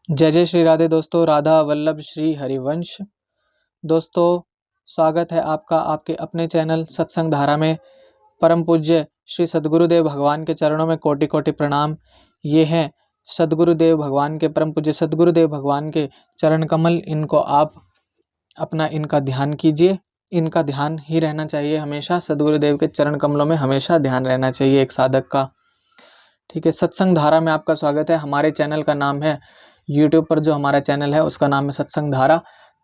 जय जय श्री राधे दोस्तों, राधा वल्लभ श्री हरिवंश। दोस्तों, स्वागत है आपका आपके अपने चैनल सत्संग धारा में। परम पूज्य श्री सद्गुरुदेव भगवान के चरणों में कोटि कोटि प्रणाम। ये हैं सद्गुरुदेव भगवान के, परम पूज्य सद्गुरुदेव भगवान के चरण कमल। इनको आप अपना इनका ध्यान कीजिए। इनका ध्यान ही रहना चाहिए हमेशा। सद्गुरुदेव के चरण कमलों में हमेशा ध्यान रहना चाहिए एक साधक का। ठीक है, सत्संग धारा में आपका स्वागत है। हमारे चैनल का नाम है, यूट्यूब पर जो हमारा चैनल है उसका नाम है सत्संग धारा।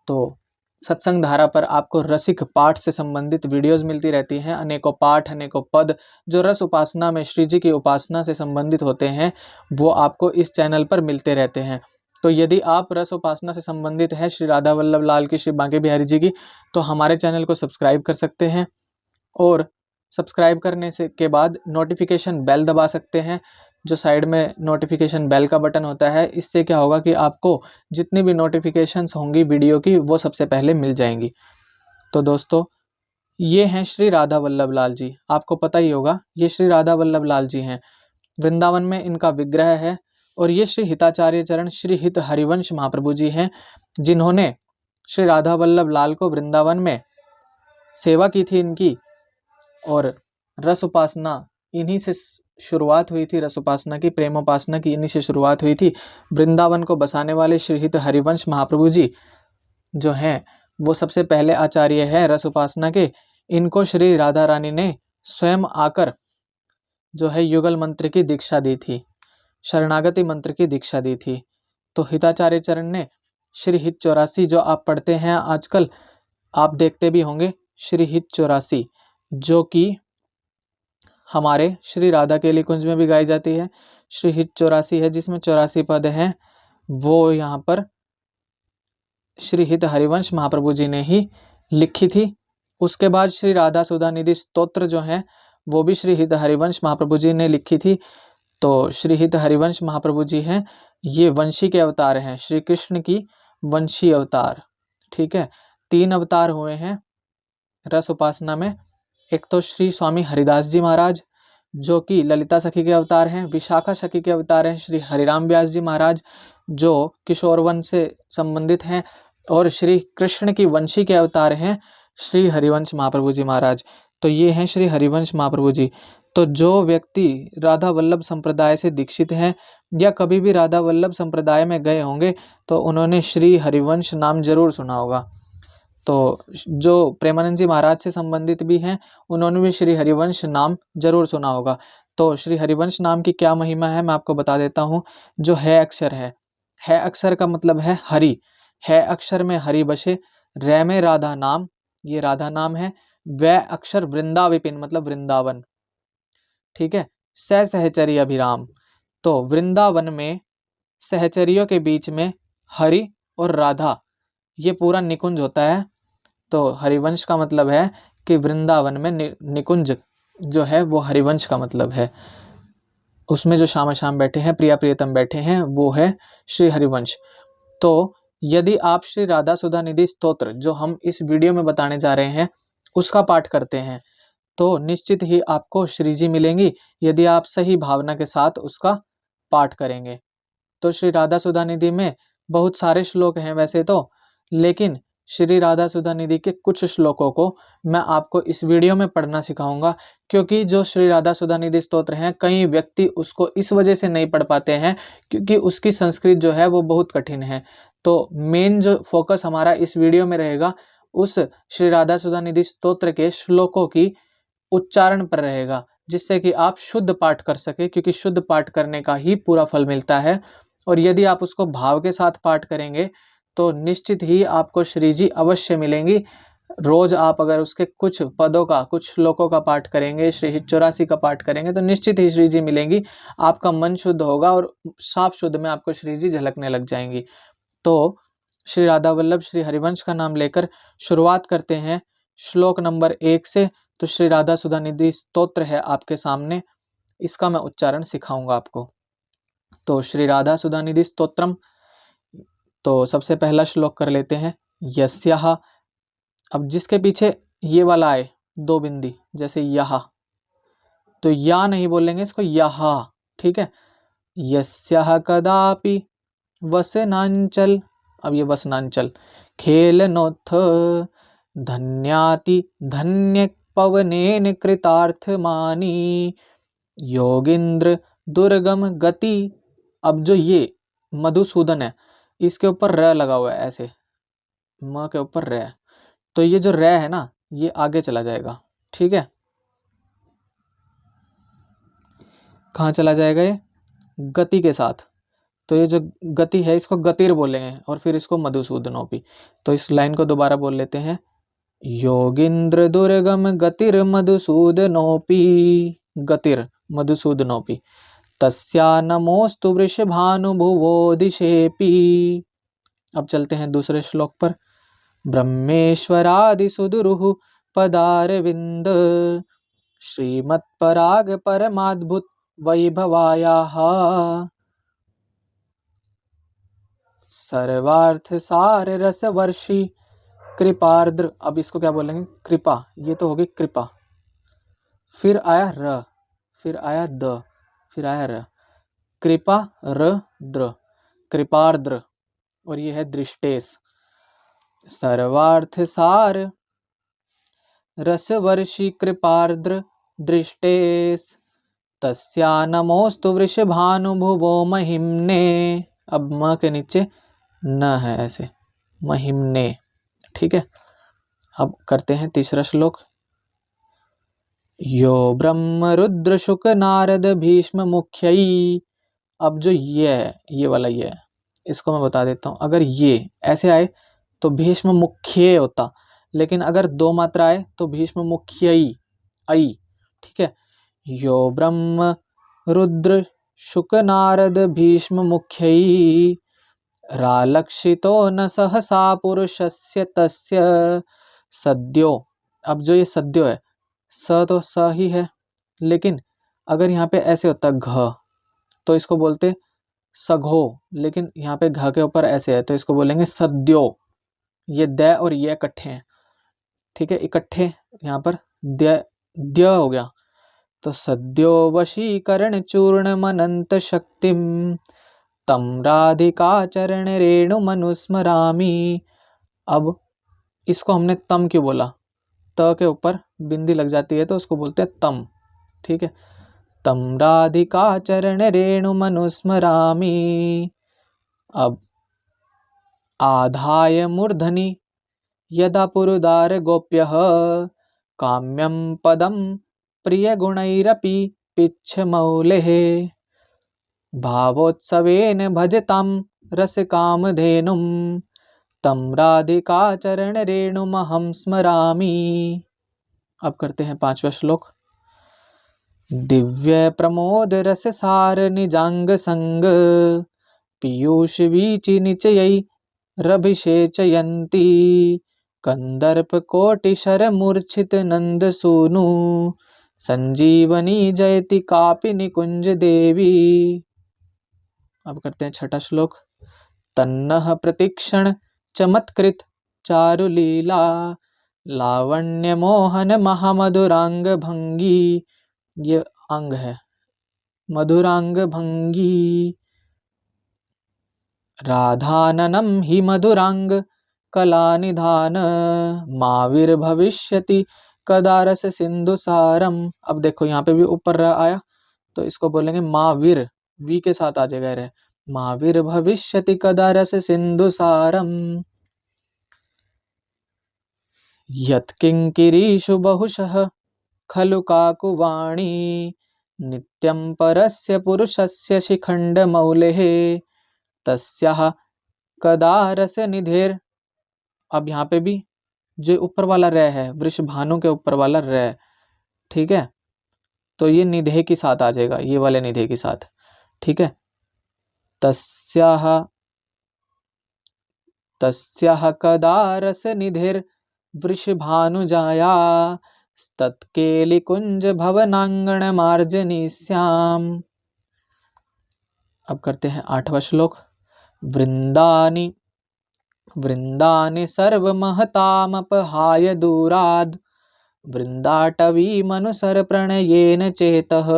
तो सत्संग धारा पर आपको रसिक पाठ से संबंधित वीडियोस मिलती रहती हैं। अनेकों पाठ, अनेकों पद जो रस उपासना में श्री जी की उपासना से संबंधित होते हैं, वो आपको इस चैनल पर मिलते रहते हैं। तो यदि आप रस उपासना से संबंधित है श्री राधा वल्लभ लाल की, श्री बांके बिहारी जी की, तो हमारे चैनल को सब्सक्राइब कर सकते हैं। और सब्सक्राइब करने से के बाद नोटिफिकेशन बेल दबा सकते हैं। जो साइड में नोटिफिकेशन बेल का बटन होता है, इससे क्या होगा कि आपको जितनी भी नोटिफिकेशंस होंगी वीडियो की, वो सबसे पहले मिल जाएंगी। तो दोस्तों, ये हैं श्री राधा वल्लभ लाल जी। आपको पता ही होगा, ये श्री राधा वल्लभ लाल जी हैं। वृंदावन में इनका विग्रह है। और ये श्री हिताचार्य चरण श्री हित हरिवंश महाप्रभु जी हैं, जिन्होंने श्री राधा वल्लभ लाल को वृंदावन में सेवा की थी इनकी। और रस उपासना इन्हीं से शुरुआत हुई थी। रस उपासना की, प्रेम उपासना की इन्हीं से शुरुआत हुई थी। वृंदावन को बसाने वाले श्री हित हरिवंश महाप्रभु जी जो हैं, वो सबसे पहले आचार्य हैं रस उपासना के। इनको श्री राधा रानी ने स्वयं आकर जो है युगल मंत्र की दीक्षा दी थी, शरणागति मंत्र की दीक्षा दी थी। तो हिताचार्य चरण ने श्री हित 84 जो आप पढ़ते हैं आजकल, आप देखते भी होंगे, श्री हित 84 जो कि हमारे श्री राधा केली कुंज में भी गाई जाती है। श्री हित 84 है जिसमें 84 पद हैं, वो यहाँ पर श्री हित हरिवंश महाप्रभु जी ने ही लिखी थी। उसके बाद श्री राधा सुधा निधि स्तोत्र जो है, वो भी श्री हित हरिवंश महाप्रभु जी ने लिखी थी। तो श्री हित हरिवंश महाप्रभु जी हैं, ये वंशी के अवतार हैं, श्री कृष्ण की वंशी अवतार। ठीक है, 3 अवतार हुए हैं रस उपासना में। एक तो श्री स्वामी हरिदास जी महाराज जो कि ललिता सखी के अवतार हैं। विशाखा सखी के अवतार हैं श्री हरिराम व्यास जी महाराज, जो किशोर वन से संबंधित हैं। और श्री कृष्ण की वंशी के अवतार हैं श्री हरिवंश महाप्रभु जी महाराज। तो ये हैं श्री हरिवंश महाप्रभु जी। तो जो व्यक्ति राधा वल्लभ संप्रदाय से दीक्षित हैं या कभी भी राधा वल्लभ संप्रदाय में गए होंगे, तो उन्होंने श्री हरिवंश नाम जरूर सुना होगा। तो जो प्रेमानंद जी महाराज से संबंधित भी हैं, उन्होंने भी श्री हरिवंश नाम जरूर सुना होगा। तो श्री हरिवंश नाम की क्या महिमा है, मैं आपको बता देता हूँ। जो है अक्षर है अक्षर का मतलब है हरि। है अक्षर में हरि बसे, रै में राधा नाम, ये राधा नाम है। वै अक्षर वृंदा विपिन मतलब वृंदावन। ठीक है, सहचरी अभिराम। तो वृंदावन में सहचरियों के बीच में हरि और राधा, ये पूरा निकुंज होता है। तो हरिवंश का मतलब है कि वृंदावन में निकुंज जो है वो हरिवंश का मतलब है। उसमें जो शाम शाम बैठे हैं, प्रिया प्रियतम बैठे हैं, वो है श्री हरिवंश। तो यदि आप श्री राधा सुधा निधि स्तोत्र जो हम इस वीडियो में बताने जा रहे हैं उसका पाठ करते हैं, तो निश्चित ही आपको श्री जी मिलेंगी, यदि आप सही भावना के साथ उसका पाठ करेंगे। तो श्री राधा सुधा निधि में बहुत सारे श्लोक हैं वैसे तो, लेकिन श्री राधा सुधा निधि के कुछ श्लोकों को मैं आपको इस वीडियो में पढ़ना सिखाऊंगा। क्योंकि जो श्री राधा सुधा निधि स्तोत्र हैं, कई व्यक्ति उसको इस वजह से नहीं पढ़ पाते हैं क्योंकि उसकी संस्कृत जो है वो बहुत कठिन है। तो मेन जो फोकस हमारा इस वीडियो में रहेगा, उस श्री राधा सुधा निधि स्तोत्र के श्लोकों की उच्चारण पर रहेगा, जिससे कि आप शुद्ध पाठ कर सके, क्योंकि शुद्ध पाठ करने का ही पूरा फल मिलता है। और यदि आप उसको भाव के साथ पाठ करेंगे तो निश्चित ही आपको श्री जी अवश्य मिलेंगी। रोज आप अगर उसके कुछ पदों का, कुछ श्लोकों का पाठ करेंगे, श्री हित 84 का पाठ करेंगे, तो निश्चित ही श्री जी मिलेंगी। आपका मन शुद्ध होगा और साफ शुद्ध में आपको श्री जी झलकने लग जाएंगी। तो श्री राधा वल्लभ श्री हरिवंश का नाम लेकर शुरुआत करते हैं श्लोक नंबर 1 से। तो श्री राधा सुधा निधि स्तोत्र है आपके सामने, इसका मैं उच्चारण सिखाऊंगा आपको। तो श्री राधा सुधा निधि स्तोत्रम। तो सबसे पहला श्लोक कर लेते हैं, यस्याः। अब जिसके पीछे ये वाला आए 2 बिंदी, जैसे यहा, तो या नहीं बोलेंगे इसको, यहा। ठीक है, यस्याः कदापि वसनांचल, अब ये वसनांचल, खेलनोत्थ धन्याति धन्य पवनेन कृतार्थमानी योगिंद्र दुर्गम गति। अब जो ये मधुसूदन है इसके ऊपर र लगा हुआ है, ऐसे म के ऊपर र, तो ये जो र है ना ये आगे चला जाएगा, ठीक है। कहाँ चला जाएगा ये? गति के साथ। तो ये जो गति है इसको गतिर बोलेंगे और फिर इसको मधुसूदनोपि। तो इस लाइन को दोबारा बोल लेते हैं, योगिंद्र दुर्गम गतिर मधुसूदनोपि, गतिर मधुसूदनोपि, तस्या नमोस्तु वृषभानुभुवो दिशेपि। अब चलते हैं दूसरे श्लोक पर। ब्रह्मेश्वरादि सुदुरुः पदारविंद श्रीमत्पराग परमाद्भुत वैभवायाः सर्वार्थ सार रस वर्षी कृपार्द्र। अब इसको क्या बोलेंगे? कृपा, ये तो होगी कृपा, फिर आया र, फिर आया द, फिर आया र, कृपा र द्र, कृपार्द्र, और ये है दृष्टेश। सर्वार्थ सार रसवर्षि कृपार्द्र दृष्टेश तस्या नमोस्तु वृषभानुभुवो महिम्ने। अब म के नीचे न है, ऐसे महिम्ने, ठीक है। अब करते हैं तीसरा श्लोक। यो ब्रह्म रुद्र शुक नारद भीष्म मुख्यई। अब जो ये है, ये वाला ये है, इसको मैं बता देता हूँ। अगर ये ऐसे आए तो भीष्म मुख्य होता, लेकिन अगर दो मात्रा आए तो भीष्म मुख्यई आई, ठीक है। यो ब्रह्म रुद्र शुक नारद भीष्म मुख्यई रालक्षितो न सहसा पुरुषस्य तस्य सद्यो। अब जो ये सद्यो है, स तो स ही है, लेकिन अगर यहाँ पे ऐसे होता घ तो इसको बोलते सघो, लेकिन यहाँ पे घ के ऊपर ऐसे है तो इसको बोलेंगे सद्यो। ये द और ये इकट्ठे हैं, ठीक है, इकट्ठे यहाँ पर द्य हो गया। तो सद्यो वशीकरण चूर्ण मनंत शक्तिम तम राधिका चरण रेणु मनुस्मरामी। अब इसको हमने तम क्यों बोला? त के ऊपर बिंदी लग जाती है तो उसको बोलते हैं तम, ठीक है। तम राधिका चरण रेणु मनुस्मरामी। अब आधाय मूर्धनि यदा पुरुदार गोप्यः काम्यं पदं प्रिय गुणैरपि पिच्छमौलेः भावोत्सवेन भजतां रसकामधेनुं तम राधिका चरण रेणुमहं स्मरामि। अब करते हैं पांचवा श्लोक। दिव्य प्रमोद रस सार निजांग संग पीयूष वीचि निचयै रभिषेचयन्ती कंदर्प कोटि शर मूर्छित नंद सूनु संजीवनी जयति कापि निकुंज देवी। अब करते हैं छठा श्लोक। तन्नः प्रतीक्षण चमत्कृत चारुलीला लावण्य मोहन महामधुरांग भंगी। ये अंग है, मधुरांग भंगी राधाननम ही मधुरांग कला निधान माविर भविष्यति कदारस सिंधु सारम। अब देखो यहाँ पे भी ऊपर आया तो इसको बोलेंगे माविर, वी के साथ आ जाएगा रे, माविर भविष्यति कदारस सिंधु सारम। यत्किंकिरीषु बहुशः खलु काकुवाणी नित्यं परस्य पुरुषस्य शिखंड मौलेः तस्याः कदारस निधेर। अब यहाँ पे भी जो ऊपर वाला रे है, वृषभानु के ऊपर वाला रे, ठीक है, तो ये निधे के साथ आ जाएगा, ये वाले निधे के साथ, ठीक है। तस्याः कदारस निधेर वृषभानुजाया तत्केलिकुंज भवनांगण मार्जनी श्याम। अब करते हैं आठवां श्लोक। वृंदानि वृंदानि सर्वमहतामपहाय दूराद् वृंदाटवी मनुसर प्रणयेन चेतः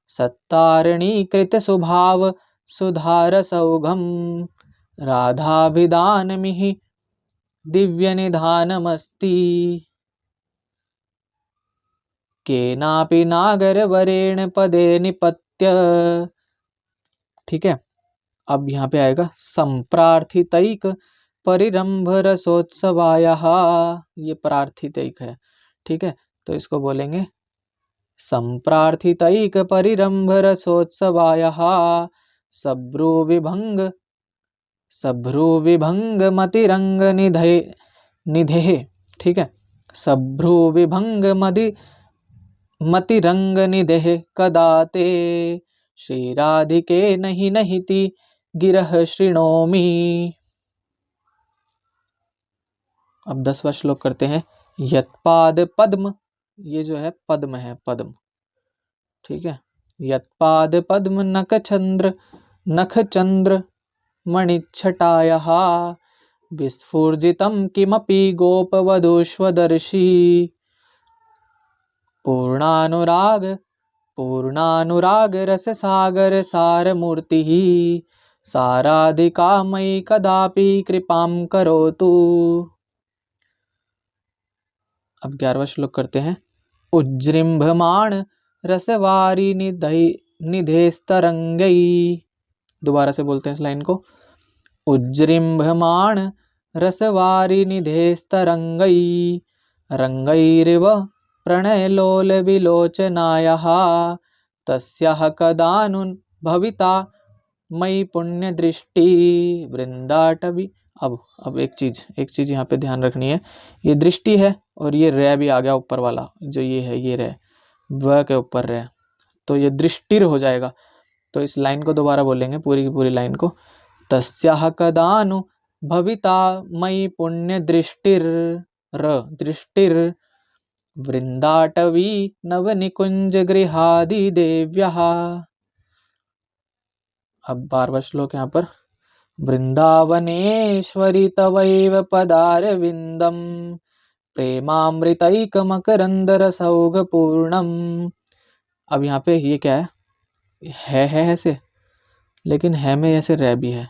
सत्तारिणी कृत स्वभाव सुधारसौघं राधाभिधानमिह दिव्यनिधानमस्ति केनापि नागरवरेण पदे निपत्य। ठीक है, अब यहाँ पे आएगा संप्रार्थितैक परिरंभ रसोत्सवायः। ये प्रार्थितैक है। ठीक है, तो इसको बोलेंगे संप्रार्थितैक परिरंभ रसोत्सवायः सभ्रुविभंग मतिरंग निधे। ठीक है, सभ्रुविभंग मतिरंग निधे कदा ते श्रीराधिके नहीं नहिति गिरह शृणोमि। अब 10वां श्लोक करते हैं। यत्पाद पद्म, ये जो है पद्म है, पद्म। ठीक है, यत्पाद पद्म नख चंद्र मणिच्छटायः विस्फुर्जितं किमपि गोपवधूष्वदर्शी पूर्णानुराग रस सागर सारमूर्तिः साराधिका मयि कदापि कृपां करोतु। अब 11वां श्लोक करते हैं। उज्जृंभमाण रसवारी निधेस्तरंगई। दोबारा से बोलते हैं इस लाइन को। उज्जृंभमाण रसवारी निधेस्तरंगई रंगैरिव प्रणयलोल विलोचनायाः तस्याः कदानुभविता मयि पुण्यदृष्टि वृंदाटवी। अब एक चीज यहाँ पे ध्यान रखनी है। ये दृष्टि है और ये रे भी आ गया ऊपर वाला, जो ये है, ये रे व के ऊपर रे, तो ये दृष्टिर हो जाएगा। तो इस लाइन को दोबारा बोलेंगे, पूरी की पूरी लाइन को। तस्याः कदानु भविता मयि पुण्य दृष्टिर वृंदाटवी नव निकुंज गृहादि देव्यः। अब 12वां श्लोक यहाँ पर। वृंदावनेश्वरी तवैव पदारविंदम प्रेमामृतैक मकरंद रसौघ पूर्णम। अब यहाँ पे ये क्या है ऐसे, लेकिन है में ऐसे रै भी है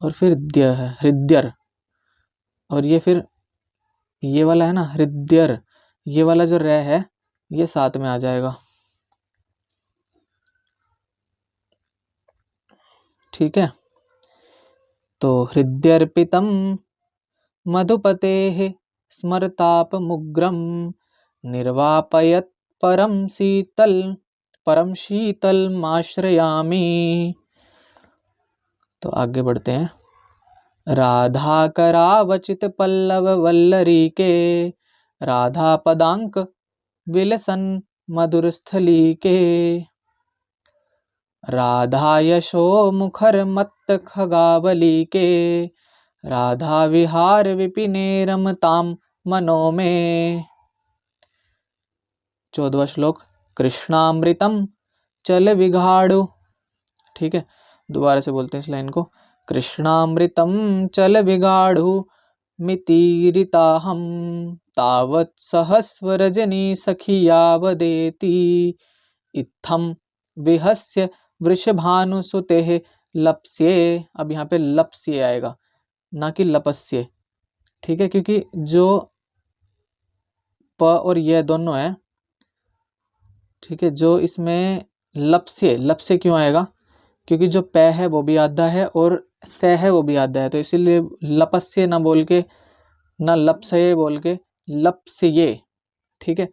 और फिर द्य है, हृदयर, और ये फिर ये वाला है ना हृदयर, ये वाला जो रै है ये साथ में आ जाएगा। ठीक है, तो हृदयर्पितम मधुपतेः स्मरतापमुग्रम निर्वापयत् परम शीतल माश्रयामि। तो आगे बढ़ते हैं। राधा करावचित पल्लव वल्लरी के राधा पदांक विलसन मधुरस्थली के राधा यशो मुखर मत्त खगावली के राधा विहार विपिने रमताम मनो में। 14वां श्लोक। कृष्णामृतम चल विघाड़ु। ठीक है, दोबारा से बोलते हैं इस लाइन को। कृष्णामृतम चल विगाढ़ु मितीरिताहम तावत् सहस्व रजनी सखिया वदेति इत्थम विहस्य वृषभानुसुतेः लप्स्ये। अब यहाँ पे लप्स्ये आएगा, ना कि लपस्ये। ठीक है, क्योंकि जो प और ये दोनों है, ठीक है, जो इसमें लप्स्ये क्यों आएगा, क्योंकि जो प है वो भी आधा है और स है वो भी आधा है, तो इसीलिए लपस्ये ना बोल के, ना लप्स्ये बोल के लप्स्ये। ठीक है,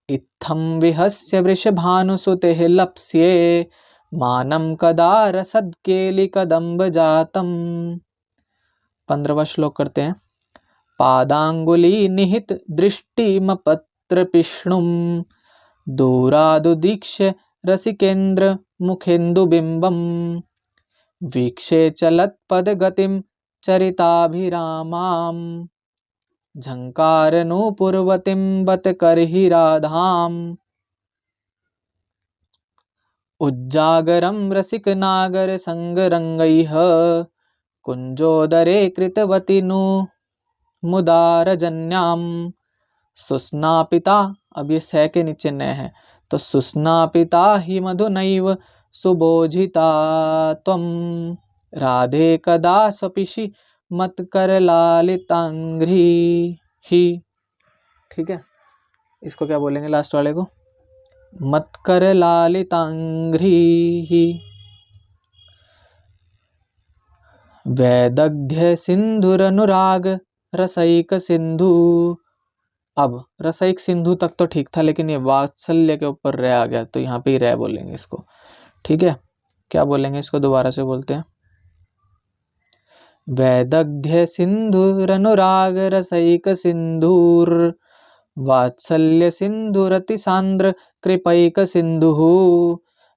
इत्थम विहस्य वृषभानुसुतेः लप्स्ये मानम कदा रसद्केलि कदम्ब जातम। 15वां श्लोक करते हैं। पादांगुली निहित दृष्टिमपत्र पिष्णुम दूरादुदीक्ष्य रसिकेन्द्र मुखेन्दु बिंबम वीक्षे चलत पद गतिम चरिताभिरामाम झंकार नूपुरवतिम बत करहि राधाम उज्जागरम रसिक नागर संग रंगैः कुंजोदरे कृतवती नु मुदारजन्याम सुस्नापिता। अब ये स के नीचे न है, तो सुस्नापिता ही मधुनैव सुबोधिता त्वं राधे कदा सपिषि मत्करलालितांघ्रि ही। ठीक है, इसको क्या बोलेंगे लास्ट वाले को? मत्करलालितांघ्रि ही। वैदग्ध्य सिंधुरनुराग रसैक सिंधु। अब रसैक सिंधु तक तो ठीक था, लेकिन ये वात्सल्य के ऊपर रह आ गया, तो यहाँ पे ही रह बोलेंगे इसको। ठीक है, क्या बोलेंगे इसको? दोबारा से बोलते हैं। वैदग्ध्य सिंधुरनुराग रसैक सिंधुर वात्सल्य सिंधुरति सांद्र कृपैक सिंधुः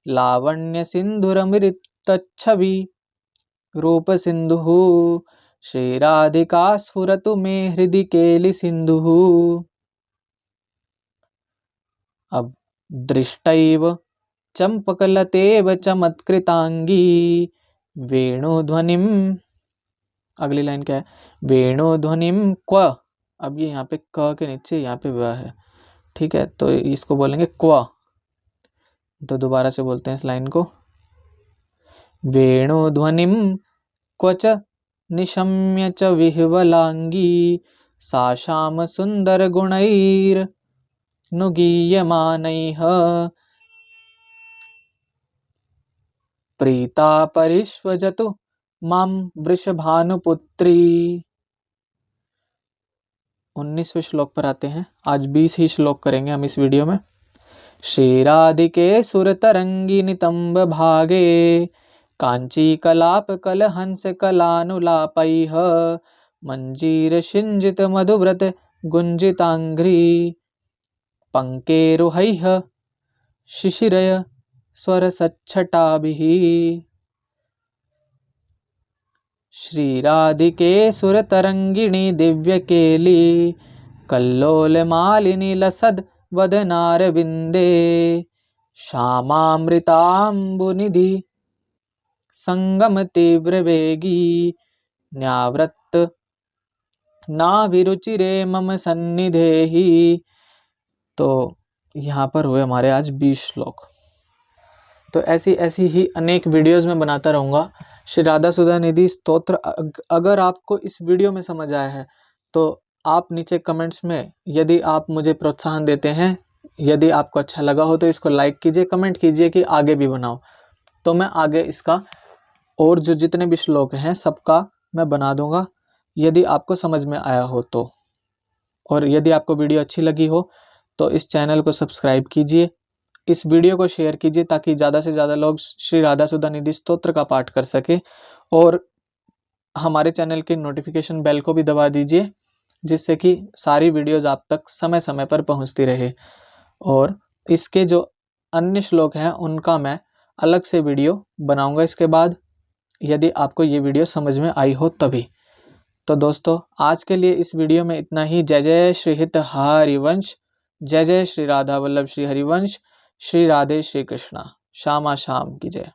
लावण्य सिंधुरमृतच्छवि रूप सिंधुः श्रीराधिका स्फुरतु मे हृदि केलि सिंधुः। अब दृष्टैव चंपकलतेव चमत्कृतांगी वेणुध्वनिम। अगली लाइन क्या है? वेणुध्वनिम क्व। अब ये यहाँ पे क के नीचे यहाँ पे व है। ठीक है, तो इसको बोलेंगे क्व। तो दोबारा से बोलते हैं इस लाइन को। वेणुध्वनिम क्वच निशम्य च विह्वलांगी सा श्याम सुंदर गुणैर नुगीयमानैः प्रीता परिष्वजतु मां वृषभानुपुत्री। 19वें श्लोक पर आते हैं। आज 20 ही श्लोक करेंगे हम इस वीडियो में। श्रीराधिके सुरतरंगी नितंब भागे कांची कलाप कलहंस कलानुलापैः मंजीर शिंजित मधुव्रत गुंजितांघ्रि पंकेरुहैः शिशिरय स्वर सच्छटाभिः। श्रीराधिके सुरतरंगिणी दिव्यकेली कल्लोलमालिनी लसद वदनारविंदे श्यामामृतांबुनिधि संगम तीव्र वेगी न्यावृत्त नाभिरुचिरे मम सन्निधेहि। तो यहाँ पर हुए हमारे आज 20 श्लोक। तो ऐसी ऐसी ही अनेक वीडियोस में बनाता रहूँगा। श्री राधा सुधा निधि स्तोत्र अगर आपको इस वीडियो में समझ आया है तो आप नीचे कमेंट्स में, यदि आप मुझे प्रोत्साहन देते हैं, यदि आपको अच्छा लगा हो तो इसको लाइक कीजिए, कमेंट कीजिए कि आगे भी बनाओ। तो मैं आगे इसका और जो जितने भी श्लोक हैं सबका मैं बना दूंगा, यदि आपको समझ में आया हो तो। और यदि आपको वीडियो अच्छी लगी हो तो इस चैनल को सब्सक्राइब कीजिए, इस वीडियो को शेयर कीजिए ताकि ज़्यादा से ज़्यादा लोग श्री राधा सुधा निधि स्तोत्र का पाठ कर सके। और हमारे चैनल की नोटिफिकेशन बेल को भी दबा दीजिए, जिससे कि सारी वीडियोस आप तक समय समय पर पहुंचती रहे। और इसके जो अन्य श्लोक हैं उनका मैं अलग से वीडियो बनाऊंगा इसके बाद, यदि आपको ये वीडियो समझ में आई हो तभी। तो दोस्तों आज के लिए इस वीडियो में इतना ही। जय जय श्री हित हरिवंश, जय जय श्री राधा वल्लभ श्री हरिवंश, श्री राधे श्री कृष्णा। श्यामा श्याम की जय।